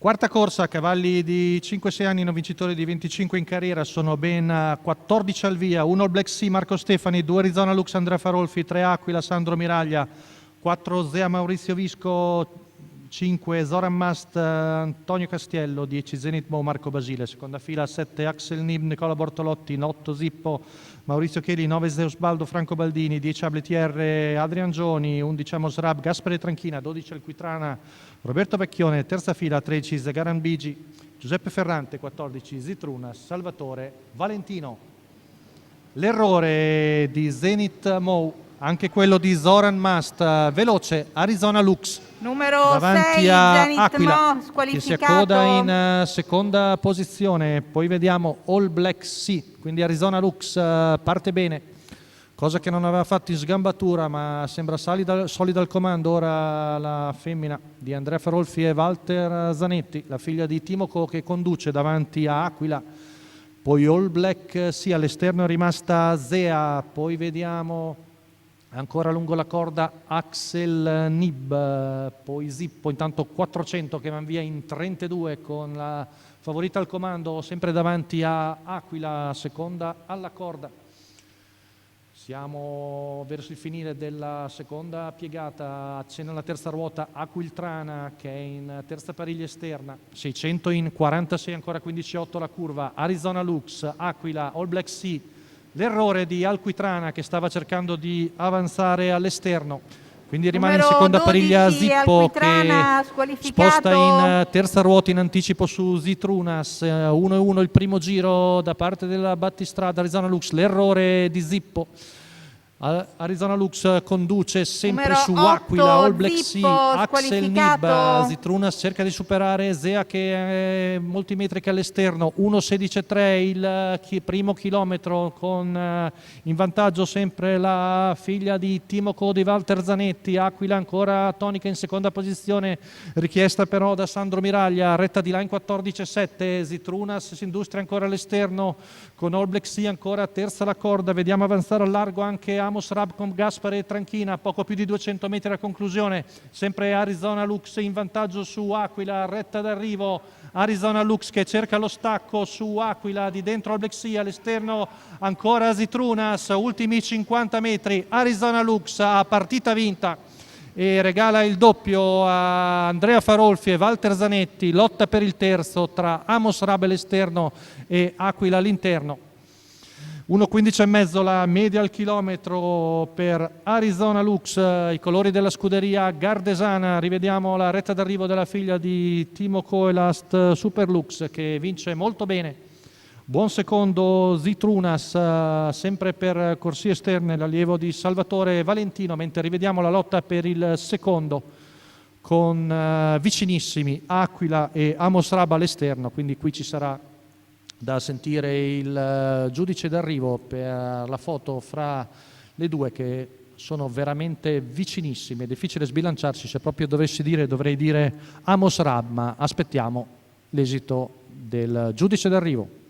Quarta corsa, cavalli di 5-6 anni, non vincitori di 25 in carriera, sono ben 14 al via, 1 All Black Sea Marco Stefani, 2 Arizona Lux Andrea Farolfi, 3 Aquila Sandro Miraglia, 4 Zea Maurizio Visco, 5 Zoran Mast Antonio Castiello, 10 Zenith Mo Marco Basile, seconda fila 7 Axel Nib Nicola Bortolotti, 8 Zippo Maurizio Cheli, 9 Zeus Baldo Franco Baldini, 10 Abletier Adrian Gioni, 11 Amos Rab Gaspare Tranchina, 12 Alquitrana Roberto Vecchione, terza fila 13 Zagaran Bigi, Giuseppe Ferrante 14 Zitruna, Salvatore Valentino. L'errore di Zenith Mo, anche quello di Zoran Mast, veloce Arizona Lux numero davanti 6 a Zenith Aquila Mo, che si squalificato. accoda in seconda posizione, poi vediamo All Black Sea, quindi Arizona Lux parte bene, cosa che non aveva fatto in sgambatura, ma sembra solida al comando. Ora la femmina di Andrea Ferolfi e Walter Zanetti, la figlia di Timoco, che conduce davanti a Aquila. Poi All Black Sea, all'esterno è rimasta Zea, poi vediamo ancora lungo la corda Axel Nib, poi Zippo, intanto 400 che van via in 32 con la favorita al comando, sempre davanti a Aquila, seconda alla corda. Siamo verso il finire della seconda piegata, accenna la terza ruota Aquiltrana che è in terza pariglia esterna, 600 in 46, ancora 15,8 la curva, Arizona Lux, Aquila, All Black Sea, l'errore di Alquitrana che stava cercando di avanzare all'esterno, quindi rimane in seconda pariglia Zippo che sposta in terza ruota in anticipo su Zitrunas, 1-1 il primo giro da parte della battistrada Arizona Lux, l'errore di Zippo. Arizona Lux conduce sempre su Aquila, All Black Sea, Axel Nib, Zitrunas cerca di superare Zea che è molti metri che all'esterno, 1.16.3 il primo chilometro con in vantaggio sempre la figlia di Timoco di Walter Zanetti, Aquila ancora tonica in seconda posizione, richiesta però da Sandro Miraglia, retta di là in 14.7, Zitrunas si industria ancora all'esterno con All Black Sea ancora terza la corda, vediamo avanzare al largo anche Amos Rab con Gaspare e Tranchina, poco più di 200 metri alla conclusione, sempre Arizona Lux in vantaggio su Aquila, retta d'arrivo Arizona Lux che cerca lo stacco su Aquila, di dentro All Black Sea, all'esterno ancora Zitrunas, ultimi 50 metri, Arizona Lux a partita vinta e regala il doppio a Andrea Farolfi e Walter Zanetti, lotta per il terzo tra Amos Rab all'esterno e Aquila all'interno. 1.15,5 la media al chilometro per Arizona Lux, i colori della scuderia Gardesana, rivediamo la retta d'arrivo della figlia di Timo Coelast Super Lux che vince molto bene. Buon secondo Zitrunas, sempre per corsie esterne, l'allievo di Salvatore Valentino, mentre rivediamo la lotta per il secondo con vicinissimi Aquila e Amos Rab all'esterno, quindi qui ci sarà da sentire il giudice d'arrivo per la foto fra le due che sono veramente vicinissime, è difficile sbilanciarsi, se proprio dovessi dire dovrei dire Amos Rab, ma aspettiamo l'esito del giudice d'arrivo.